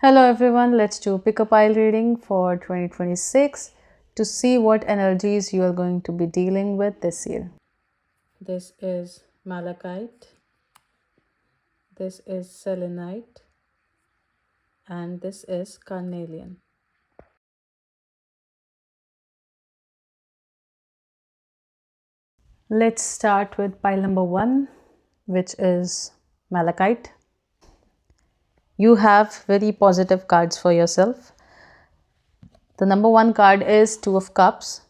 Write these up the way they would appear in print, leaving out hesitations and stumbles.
Hello everyone, let's do pick a pile reading for 2026 to see what energies you are going to be dealing with this year. This is malachite, this is selenite, and this is carnelian. Let's start with pile number 1, which is malachite. You have very positive cards for yourself. The number 1 card is Two of Cups,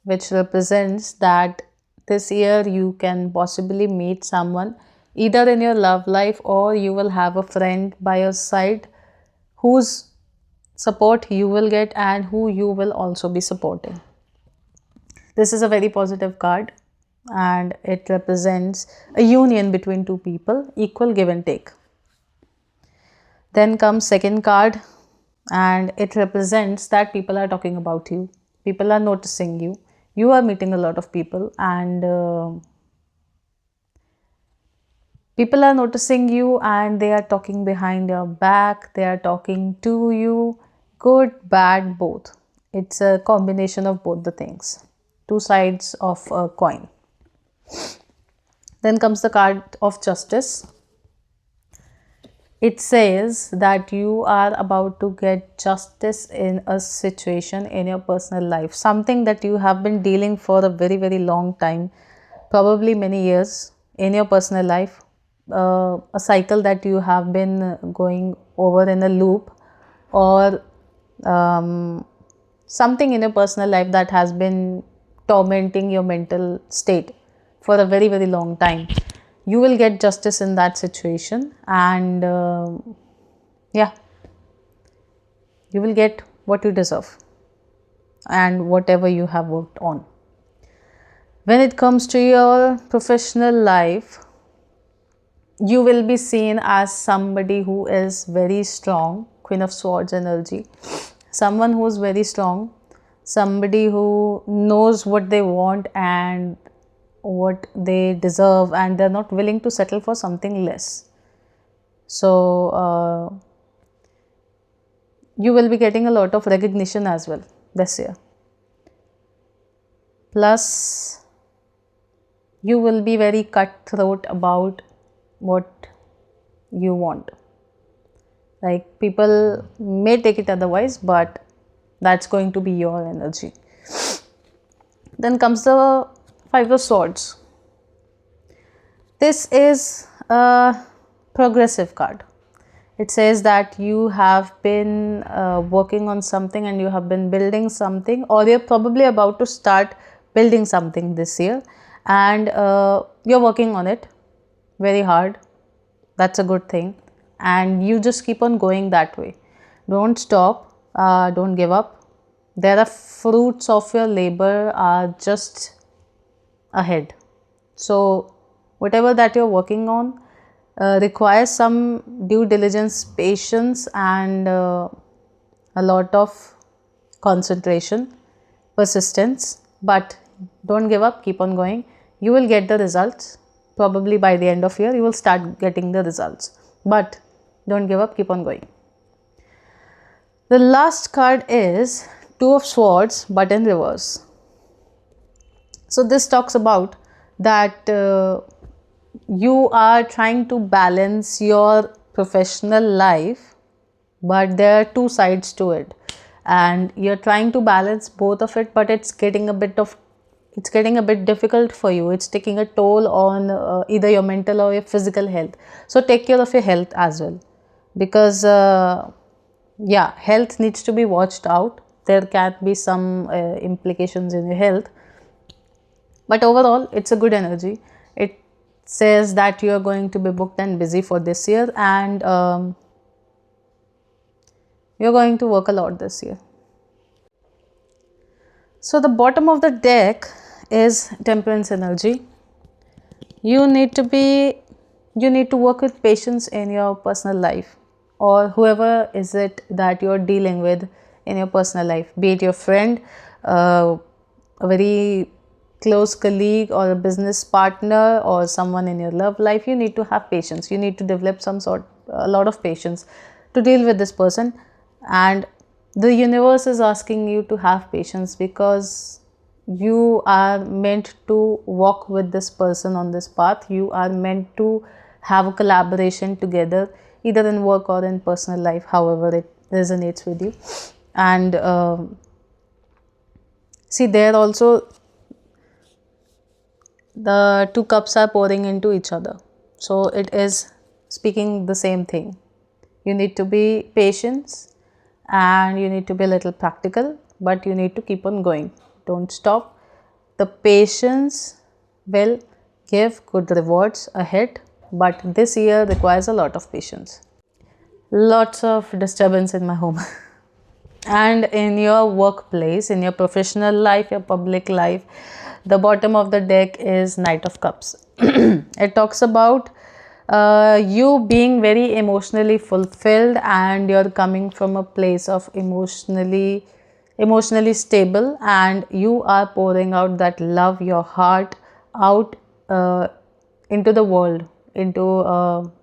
which represents that this year you can possibly meet someone either in your love life, or you will have a friend by your side whose support you will get and who you will also be supporting. This is a very positive card and it represents a union between two people, equal give and take. Then comes second card and it represents that people are talking about you, people are noticing you, you are meeting a lot of people, and people are noticing you and they are talking behind your back, they are talking to you, good, bad, both. It's a combination of both the things, two sides of a coin. Then comes the card of Justice. It says that you are about to get justice in a situation in your personal life, something that you have been dealing for a very long time, probably many years in your personal life, a cycle that you have been going over in a loop, or something in your personal life that has been tormenting your mental state for a very long time. You will get justice in that situation, and yeah, you will get what you deserve and whatever you have worked on. When it comes to your professional life, you will be seen as somebody who is very strong, Queen of Swords energy, someone who is very strong, somebody who knows what they want and what they deserve, and they're not willing to settle for something less. So you will be getting a lot of recognition as well this year. Plus, you will be very cutthroat about what you want. Like, people may take it otherwise, but that's going to be your energy. Then comes the Five of Swords. This is a progressive card. It says that you have been working on something and you have been building something, or you're probably about to start building something this year, and you're working on it very hard. That's a good thing, and you just keep on going that way. Don't stop, don't give up. There are fruits of your labor are just ahead. So whatever that you're working on requires some due diligence, patience, and a lot of concentration, persistence. But don't give up, keep on going. You will get the results. Probably by the end of year you will start getting the results, but don't give up, keep on going. The last card is Two of Swords, but in reverse. So this talks about that you are trying to balance your professional life, but there are two sides to it, and you're trying to balance both of it, but it's getting a bit difficult for you. It's taking a toll on either your mental or your physical health. So take care of your health as well, because yeah, health needs to be watched out. There can be some implications in your health, but overall it's a good energy. It says that you are going to be booked and busy for this year, and you're going to work a lot this year. So the bottom of the deck is Temperance energy. You need to work with patience in your personal life, or whoever is it that you're dealing with in your personal life, be it your friend, a very close colleague, or a business partner, or someone in your love life. You need to have patience. You need to develop a lot of patience. to deal with this person. And the universe is asking you to have patience, because you are meant to walk with this person on this path. You are meant to have a collaboration together, either in work or in personal life, however it resonates with you. And see, there also the two cups are pouring into each other, so it is speaking the same thing. You need to be patient and you need to be a little practical, but you need to keep on going. Don't stop. The patience will give good rewards ahead, but this year requires a lot of patience. Lots of disturbance in my home. And in your workplace, in your professional life, your public life, the bottom of the deck is Knight of Cups. It talks about you being very emotionally fulfilled, and you're coming from a place of emotionally stable, and you are pouring out that love, your heart out into the world, into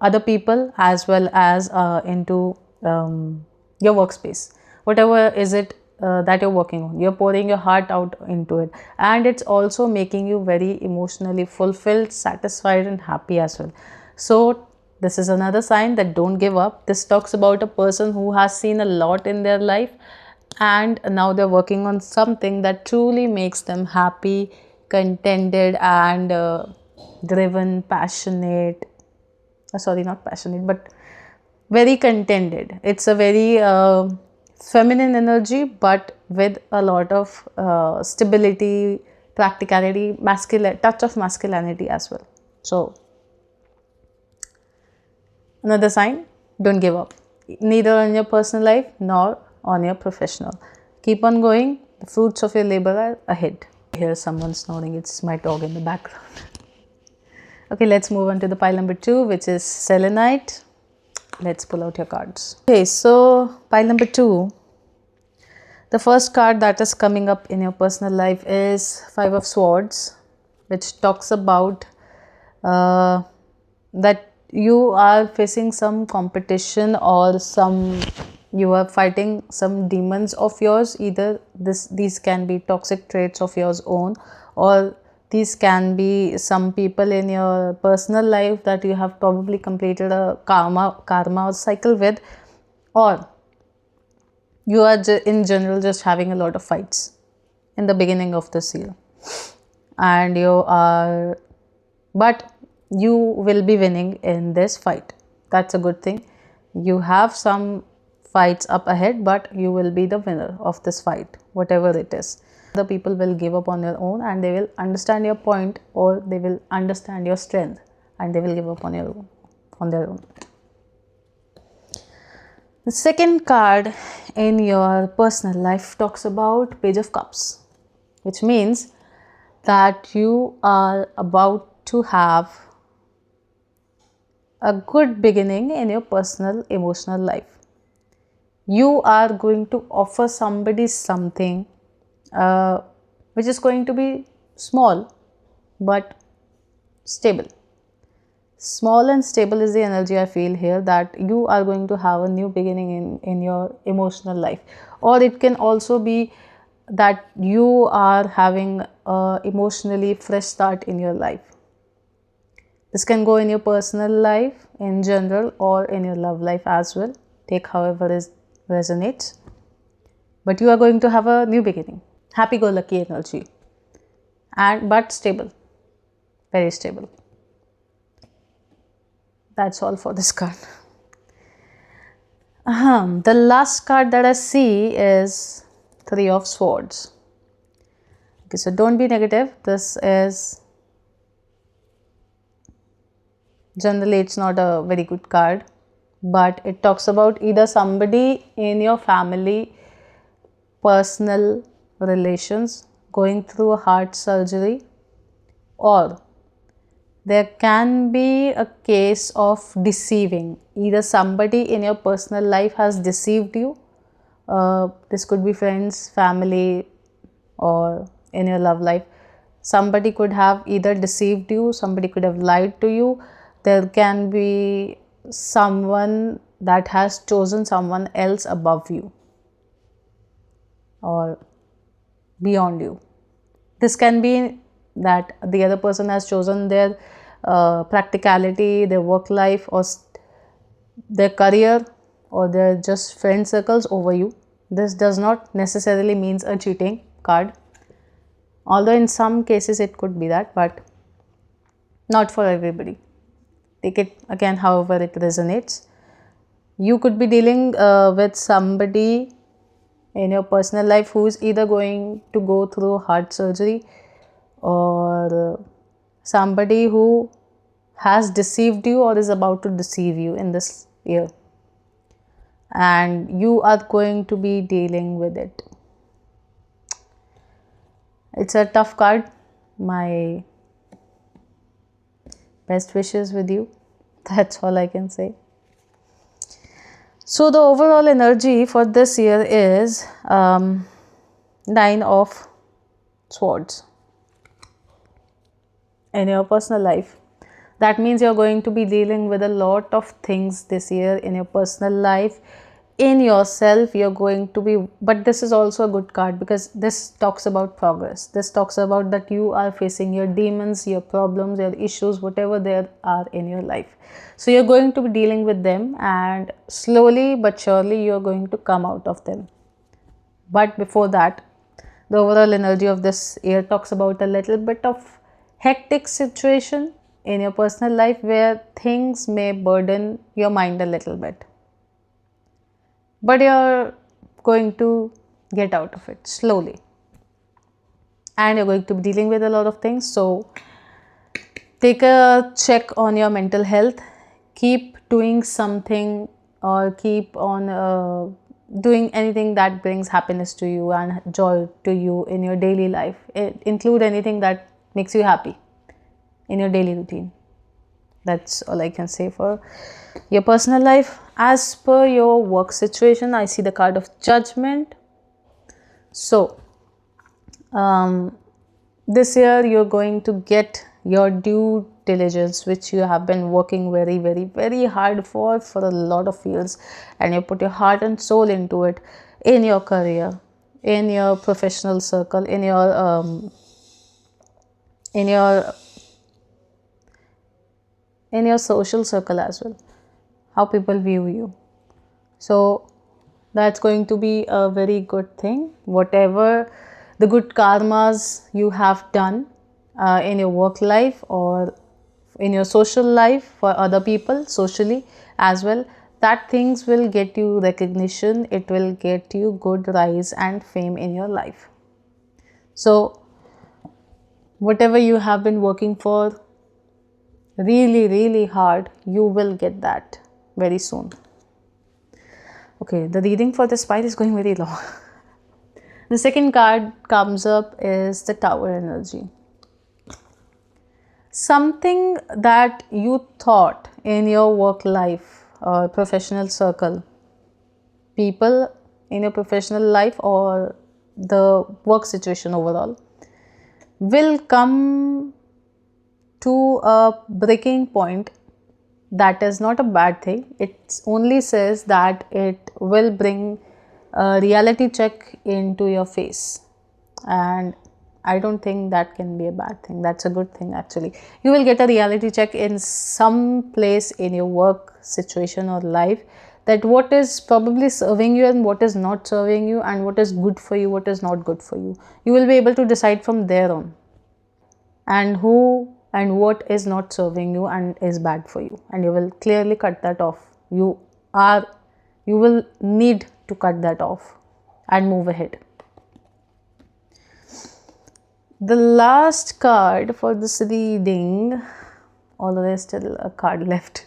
other people, as well as into your workspace, whatever is it that you're working on. You're pouring your heart out into it, and it's also making you very emotionally fulfilled, satisfied and happy as well. So this is another sign that don't give up. This talks about a person who has seen a lot in their life, and now they're working on something that truly makes them happy, contented and driven, passionate. Sorry, not passionate, but very contented. It's a very feminine energy, but with a lot of stability, practicality, masculine touch of masculinity as well. So another sign, don't give up, neither on your personal life nor on your professional. Keep on going. The fruits of your labor are ahead. I hear someone snoring. It's my dog in the background. Okay, let's move on to the pile number 2, which is Selenite. Let's pull out your cards. Okay, so pile number 2, the first card that is coming up in your personal life is Five of Swords, which talks about that you are facing some competition, or you are fighting some demons of yours. Either these can be toxic traits of yours own, or these can be some people in your personal life that you have probably completed a karma cycle with, or you are in general just having a lot of fights in the beginning of this year, and but you will be winning in this fight. That's a good thing. You have some fights up ahead, but you will be the winner of this fight, whatever it is. The people will give up on their own, and they will understand your point, or they will understand your strength, and they will give up on their own. The second card in your personal life talks about Page of Cups, which means that you are about to have a good beginning in your personal emotional life. You are going to offer somebody something which is going to be small but stable. Small and stable is the energy I feel here, that you are going to have a new beginning in your emotional life. Or it can also be that you are having a emotionally fresh start in your life. This can go in your personal life in general, or in your love life as well. Take however it resonates. But you are going to have a new beginning. Happy-go-lucky energy. But stable. Very stable. That's all for this card. The last card that I see is Three of Swords. Okay, so don't be negative. This is generally it's not a very good card, but it talks about either somebody in your family, personal relations going through a heart surgery, or there can be a case of deceiving. Either somebody in your personal life has deceived you. This could be friends, family, or in your love life. Somebody could have either deceived you, somebody could have lied to you. There can be someone that has chosen someone else above you or beyond you. This can be that the other person has chosen their practicality, their work life, or their career, or their just friend circles over you. This does not necessarily means a cheating card, although in some cases it could be that, but not for everybody. Take it again however it resonates. You could be dealing with somebody in your personal life who is either going to go through heart surgery, or somebody who has deceived you or is about to deceive you in this year, and you are going to be dealing with it. It's a tough card. My best wishes with you. That's all I can say. So the overall energy for this year is Nine of Swords. In your personal life, that means you're going to be dealing with a lot of things this year in your personal life, in yourself. You're going to be, but this is also a good card because this talks about progress. This talks about that you are facing your demons, your problems, your issues, whatever there are in your life. So you're going to be dealing with them, and slowly but surely you're going to come out of them. But before that, the overall energy of this year talks about a little bit of hectic situation in your personal life where things may burden your mind a little bit. But you're going to get out of it slowly. And you're going to be dealing with a lot of things. So take a check on your mental health. Keep doing something, or keep on doing anything that brings happiness to you and joy to you in your daily life. Include anything that makes you happy in your daily routine. That's all I can say for your personal life. As per your work situation, I see the card of Judgment. So this year you're going to get your due diligence, which you have been working very, very, very hard for a lot of years, and you put your heart and soul into it, in your career, in your professional circle, in your social circle as well, how people view you. So that's going to be a very good thing. Whatever the good karmas you have done in your work life or in your social life for other people, socially as well, that things will get you recognition. It will get you good rise and fame in your life. So whatever you have been working for really, really hard, you will get that very soon. Okay, the reading for this pile is going very long. The second card comes up is the Tower energy. Something that you thought in your work life or professional circle, people in your professional life or the work situation overall, will come to a breaking point. That is not a bad thing. It only says that it will bring a reality check into your face, and I don't think that can be a bad thing. That's a good thing actually. You will get a reality check in some place in your work situation or life, that what is probably serving you and what is not serving you, and what is good for you, what is not good for you. You will be able to decide from there on, and who and what is not serving you and is bad for you, and you will clearly cut that off. You will need to cut that off and move ahead. The last card for this reading, although there's still a card left,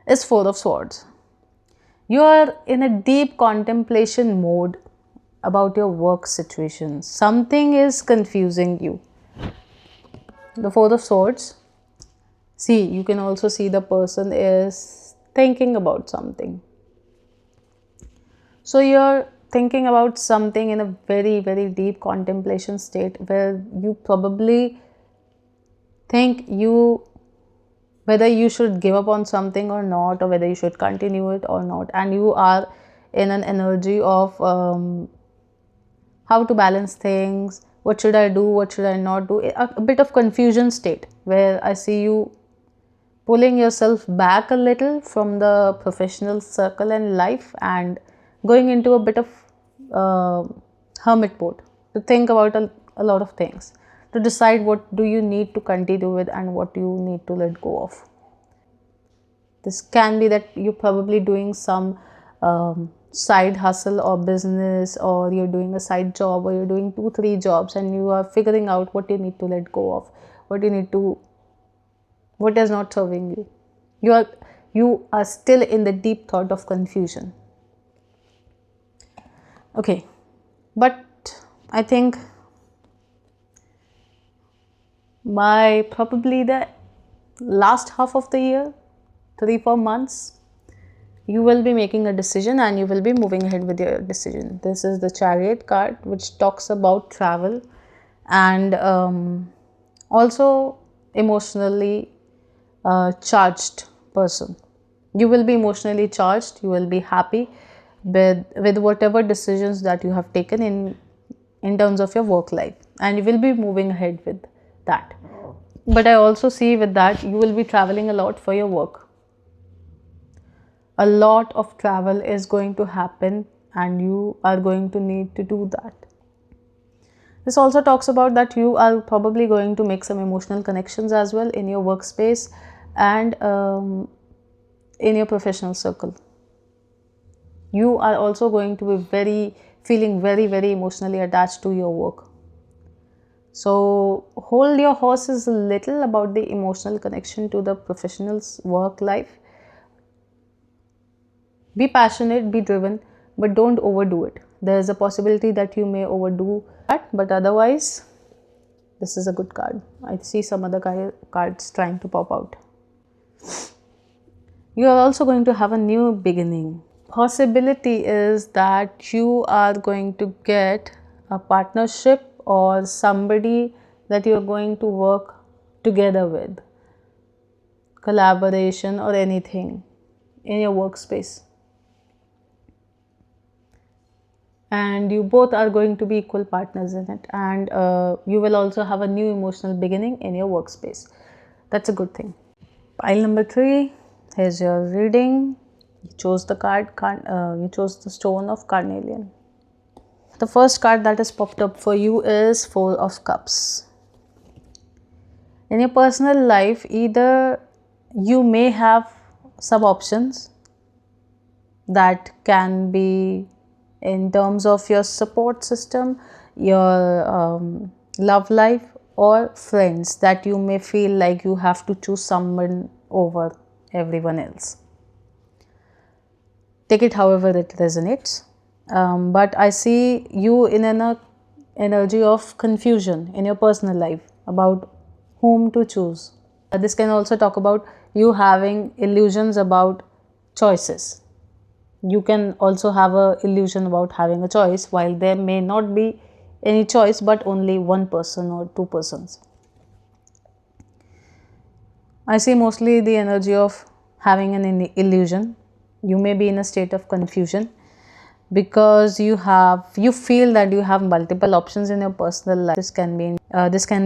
is Four of Swords. You are in a deep contemplation mode about your work situation. Something is confusing you. The Four of Swords. See, you can also see the person is thinking about something. So you're thinking about something in a very, very deep contemplation state, where you probably think you whether you should give up on something or not, or whether you should continue it or not. And you are in an energy of how to balance things, what should I do, what should I not do, a bit of confusion state, where I see you pulling yourself back a little from the professional circle and life, and going into a bit of uh, hermit mode to think about a lot of things, to decide what do you need to continue with and what you need to let go of. This can be that you're probably doing some side hustle or business, or you're doing a side job, or you're doing 2 3 jobs, and you are figuring out what you need to let go of, what you need to, what is not serving you. You are still in the deep thought of confusion. Okay, but I think by probably the last half of the year, 3 4 months, you will be making a decision and you will be moving ahead with your decision. This is the Chariot card, which talks about travel and also emotionally charged person. You will be emotionally charged, you will be happy with whatever decisions that you have taken in terms of your work life, and you will be moving ahead with that. But I also see with that you will be traveling a lot for your work. A lot of travel is going to happen and you are going to need to do that. This also talks about that you are probably going to make some emotional connections as well in your workspace and in your professional circle. You are also going to be feeling very emotionally attached to your work. So hold your horses a little about the emotional connection to the professional's work life. Be passionate, be driven, but don't overdo it. There is a possibility that you may overdo that, but otherwise, this is a good card. I see some other cards trying to pop out. You are also going to have a new beginning. Possibility is that you are going to get a partnership or somebody that you are going to work together with, collaboration or anything in your workspace. And you both are going to be equal partners in it, and you will also have a new emotional beginning in your workspace. That's a good thing. Pile number 3, here's your reading. You chose the card, you chose the stone of carnelian. The first card that has popped up for you is 4 of Cups. In your personal life, either you may have some options that can be in terms of your support system, your love life, or friends, that you may feel like you have to choose someone over everyone else. Take it however it resonates. But I see you in an energy of confusion in your personal life about whom to choose. This can also talk about you having illusions about choices. You can also have a illusion about having a choice, while there may not be any choice but only one person or two persons. I see mostly the energy of having an illusion. You may be in a state of confusion because you feel that you have multiple options in your personal life. This can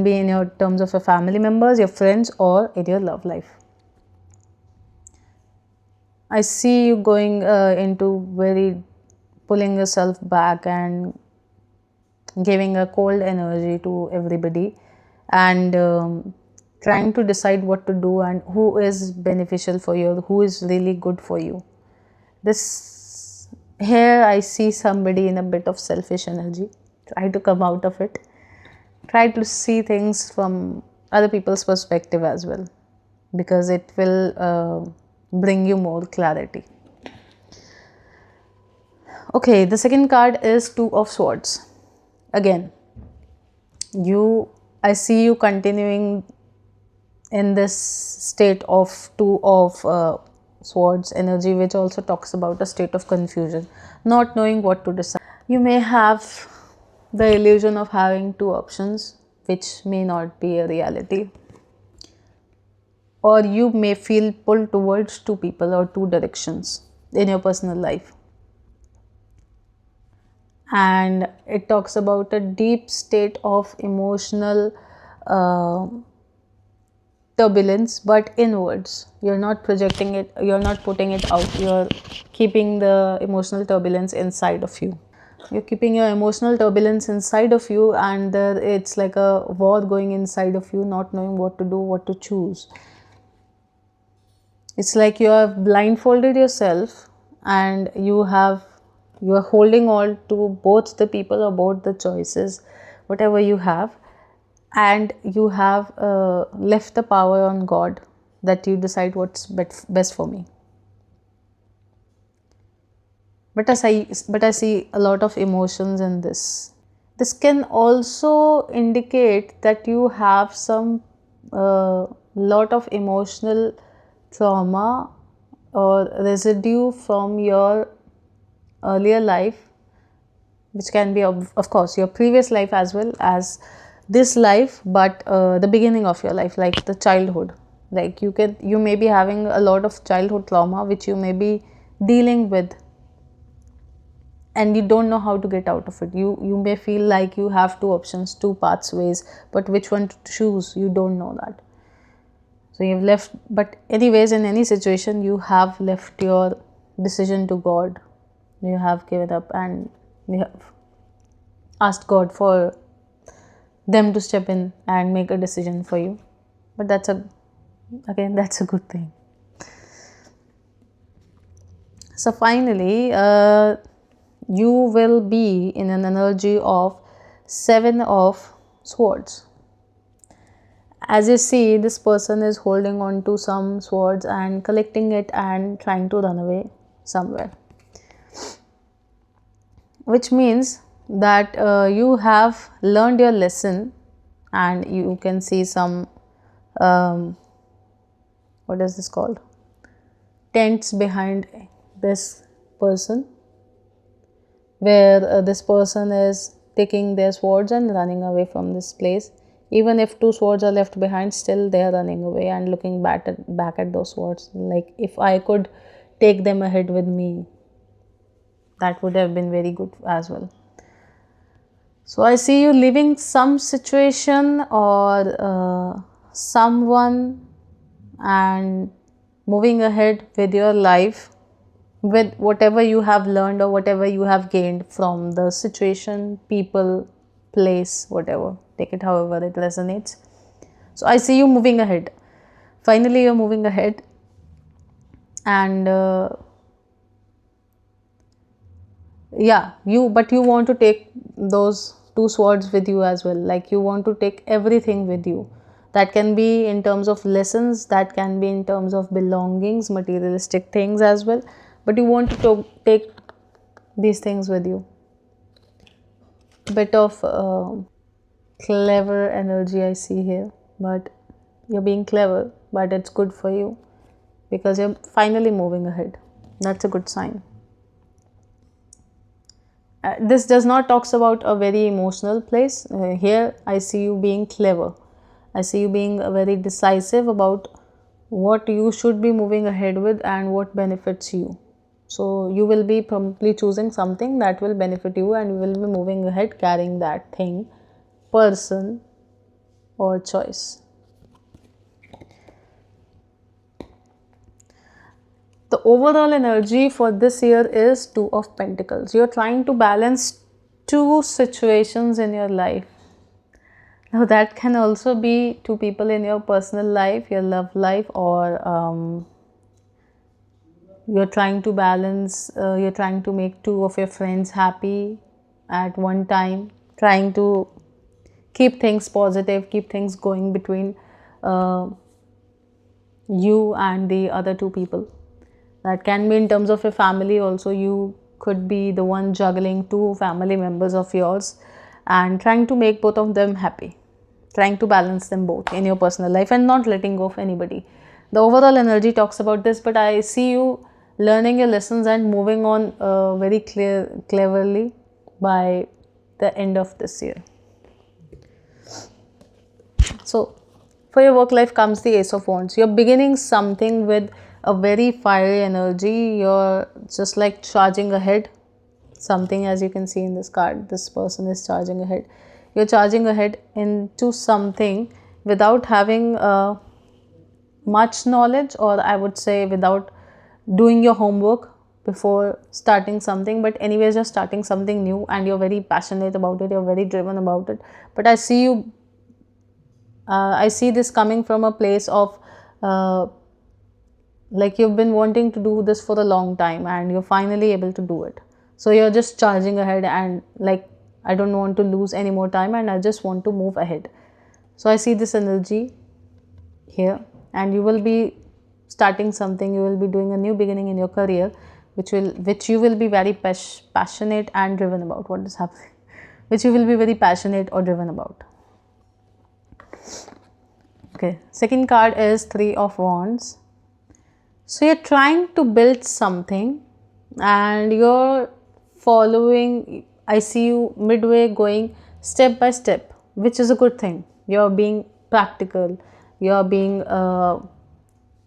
be in your terms of your family members, your friends, or in your love life. I see you going into pulling yourself back and giving a cold energy to everybody, and trying to decide what to do and who is beneficial for you, who is really good for you. Here I see somebody in a bit of selfish energy. Try to come out of it. Try to see things from other people's perspective as well, because it will bring you more clarity. Okay, the second card is 2 of Swords. Again, I see you continuing in this state of 2 of Swords energy, which also talks about a state of confusion, not knowing what to decide. You may have the illusion of having 2 options, which may not be a reality. or you may feel pulled towards two people or two directions in your personal life. And it talks about a deep state of emotional uh, turbulence, but inwards. You're not projecting it, you're not putting it out, you're keeping the emotional turbulence inside of you. You're keeping your emotional turbulence inside of you, and it's like a war going inside of you, not knowing what to do, what to choose. It's like you have blindfolded yourself, and you are holding on to both the people or both the choices, whatever you have, and you have left the power on God, that you decide what's best for me. But I see a lot of emotions in this. This can also indicate that you have some lot of emotional trauma or residue from your earlier life, which can be of course your previous life as well as this life, but the beginning of your life, like the childhood. Like you may be having a lot of childhood trauma which you may be dealing with, and you don't know how to get out of it. You may feel like you have two options, two pathways, but which one to choose, you don't know that. So you've left, but anyways, in any situation you have left your decision to God. You have given up and you have asked God for them to step in and make a decision for you. But that's a good thing. So finally, you will be in an energy of 7 of swords. As you see, this person is holding on to some swords and collecting it and trying to run away somewhere, which means that you have learned your lesson, and you can see some what is this called, tents behind this person, where this person is taking their swords and running away from this place. Even if two swords are left behind, still they are running away and looking back at those swords, like, if I could take them ahead with me, that would have been very good as well. So I see you leaving some situation or someone and moving ahead with your life, with whatever you have learned or whatever you have gained from the situation, people, place, whatever. Take it however it resonates. So I see you moving ahead. Finally, you're moving ahead, and yeah, but you want to take those two swords with you as well. Like, you want to take everything with you. That can be in terms of lessons, that can be in terms of belongings, materialistic things as well, but you want to take these things with you. Bit of clever energy I see here, but you're being clever, but it's good for you because you're finally moving ahead. That's a good sign. This does not talks about a very emotional place. Here I see you being clever. I see you being very decisive about what you should be moving ahead with and what benefits you. So you will be promptly choosing something that will benefit you, and you will be moving ahead carrying that thing, person or choice. The overall energy for this year is Two of Pentacles. You're trying to balance two situations in your life. Now that can also be two people in your personal life, your love life, or you're trying to balance, you're trying to make two of your friends happy at one time, trying to keep things positive, keep things going between you and the other two people. That can be in terms of a family also. You could be the one juggling two family members of yours and trying to make both of them happy, trying to balance them both in your personal life and not letting go of anybody. The overall energy talks about this, but I see you learning your lessons and moving on very cleverly by the end of this year. So For your work life comes the Ace of Wands. You're beginning something with a very fiery energy. You're just like charging ahead. Something, as you can see in this card, this person is charging ahead. You're charging ahead into something without having much knowledge, or I would say without doing your homework before starting something. But anyways, you're starting something new and you're very passionate about it, you're very driven about it. But I see you, I see this coming from a place of like you've been wanting to do this for a long time and you're finally able to do it. So you're just charging ahead and like, I don't want to lose any more time and I just want to move ahead. So I see this energy here, and you will be starting something, you will be doing a new beginning in your career, which you will be very passionate and driven about. What is happening? Which you will be very passionate or driven about. Okay, second card is Three of Wands. So you're trying to build something and you're following, I see you midway going step by step, which is a good thing. You're being practical, you're being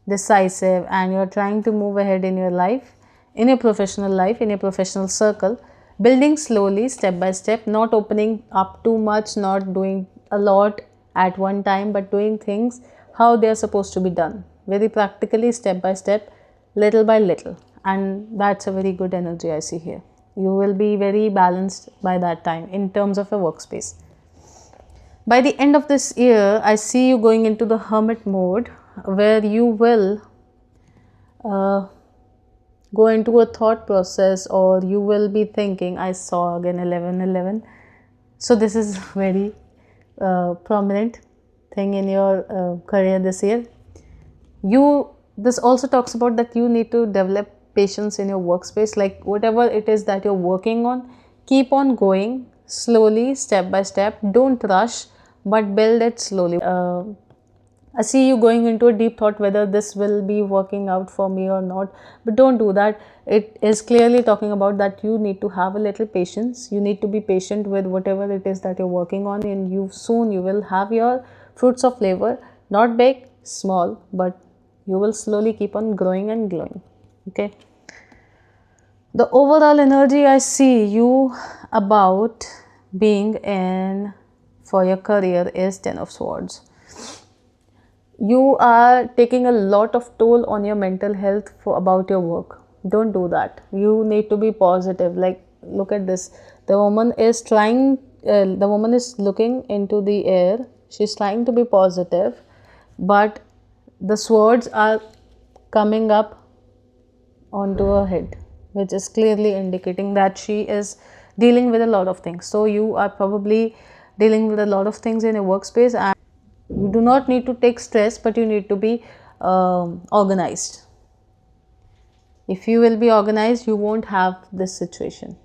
decisive, and you're trying to move ahead in your life, in your professional life, in your professional circle, building slowly, step by step, not opening up too much, not doing a lot at one time, but doing things how they are supposed to be done, very practically, step by step, little by little. And that's a very good energy I see here. You will be very balanced by that time in terms of your workspace. By the end of this year, I see you going into the hermit mode, where you will go into a thought process, or you will be thinking. I saw again 1111. So this is very prominent thing in your career this year. This also talks about that you need to develop patience in your workspace. Like whatever it is that you're working on, keep on going slowly, step by step. Don't rush, but build it slowly. I see you going into a deep thought whether this will be working out for me or not, but don't do that. It is clearly talking about that you need to have a little patience. You need to be patient with whatever it is that you're working on, and you will have your fruits of labor, not big, small, but you will slowly keep on growing and glowing. Okay. The overall energy I see you about being in for your career is Ten of Swords. You are taking a lot of toll on your mental health about your work. Don't do that. You need to be positive. Like, look at this. The woman is looking into the air. She's trying to be positive, but the swords are coming up onto her head, which is clearly indicating that she is dealing with a lot of things. So you are probably dealing with a lot of things in your workspace, and you do not need to take stress, but you need to be organized. If you will be organized, you won't have this situation.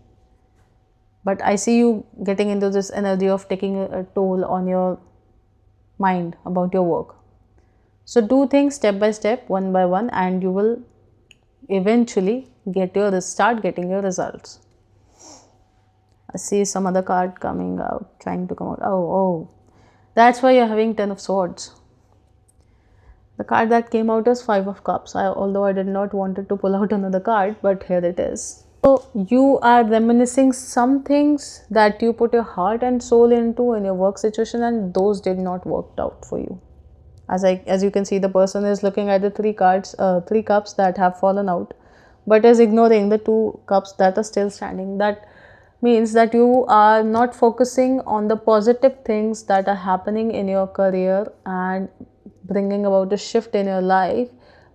But I see you getting into this energy of taking a toll on your mind about your work. So do things step by step, one by one, and you will eventually start getting your results. I see some other card coming out, trying to come out. Oh. That's why you're having Ten of Swords. The card that came out is Five of Cups. Although I did not wanted to pull out another card, but here it is. So you are reminiscing some things that you put your heart and soul into in your work situation, and those did not work out for you. As you can see, the person is looking at the three cups that have fallen out, but is ignoring the two cups that are still standing. That means that you are not focusing on the positive things that are happening in your career and bringing about a shift in your life,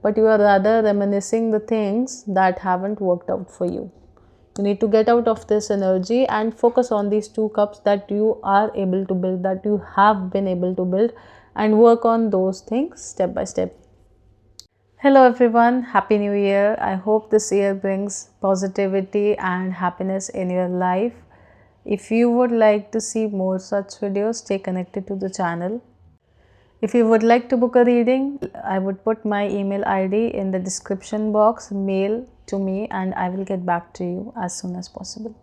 but you are rather reminiscing the things that haven't worked out for you. You need to get out of this energy and focus on these two cups that you are able to build, that you have been able to build, and work on those things step by step. Hello everyone, Happy New Year. I hope this year brings positivity and happiness in your life. If you would like to see more such videos, stay connected to the channel. If you would like to book a reading, I would put my email ID in the description box. Mail to me and I will get back to you as soon as possible.